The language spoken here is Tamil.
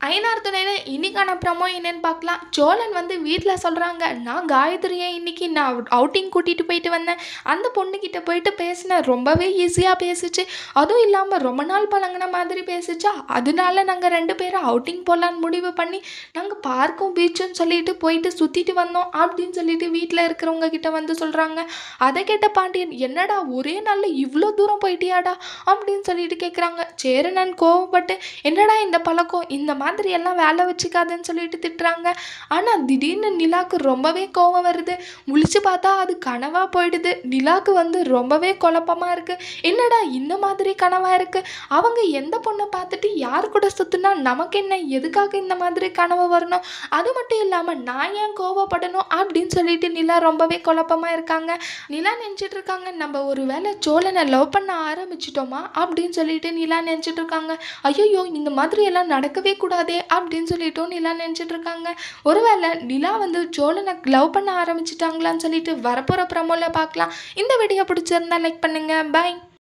ஐனார் துணையில இன்னைக்கான ப்ரமோ என்னன்னு பார்க்கலாம். சோழன் வந்து வீட்ல சொல்றாங்க, "நான் காயத்ரியை இன்னைக்கு நான் அவுட்டிங் கூட்டிட்டு போயிட்டு வந்தேன். அந்த பொண்ணுகிட்ட போயிட்டு பேசினேன். ரொம்பவே ஈஸியா பேசுச்சு. அதுவும் இல்லாம ரொம்ப நாள் பழகுன மாதிரி பேசுச்சா. அதனால நாங்க 2 பேரும் அவுட்டிங் போலான்னு முடிவு பண்ணி, நாங்க பார்க்கும் பீச்சுன்னு சொல்லிட்டு போயிட்டு சுத்திட்டு வந்தோம்." அப்படின்னு சொல்லிட்டு வீட்ல இருக்கிறவங்க கிட்ட வந்து சொல்றாங்க. அதை கேட்ட பாண்டியன், "என்னடா ஒரே நாள்ல இவ்வளோ தூரம் போயிட்டியாடா?" அப்படின்னு சொல்லிட்டு கேட்குறாங்க. சேரனன் கோவப்பட்டு, "என்னடா இந்த பழக்கம், இந்த மாதிரி எல்லாம் வேலை வச்சுக்காதுன்னு சொல்லிட்டு திட்டுறாங்க." ஆனால் திடீர்னு நிலாக்கு ரொம்பவே கோவம் வருது. முழிச்சு பார்த்தா அது கனவா போயிடுது. நிலாக்கு வந்து ரொம்பவே குழப்பமா இருக்கு. என்னடா இந்த மாதிரி கனவா இருக்கு, அவங்க எந்த பொண்ணை பார்த்துட்டு யார் கூட சுத்துனா நமக்கு என்ன, எதுக்காக இந்த மாதிரி கனவு வரணும், அது மட்டும் இல்லாமல் நான் ஏன் கோவப்படணும் அப்படின்னு சொல்லிட்டு நிலா ரொம்பவே குழப்பமா இருக்காங்க. நிலா நினச்சிட்டு இருக்காங்க, நம்ம ஒரு வேளை சோழனை லவ் பண்ண ஆரம்பிச்சிட்டோமா அப்படின்னு சொல்லிட்டு நிலா நினச்சிட்டு இருக்காங்க. ஐயோ இந்த மாதிரி எல்லாம் நடக்கவே கூடாதே அப்படின்னு சொல்லிட்டும் நிலா நினச்சிட்டு இருக்காங்க. ஒருவேளை நிலா வந்து சோழனை லவ் பண்ண ஆரம்பிச்சிட்டாங்களான்னு சொல்லிட்டு வரப்போகிற ப்ரமோல பார்க்கலாம். இந்த வீடியோ பிடிச்சிருந்தா லைக் பண்ணுங்க. பாய்.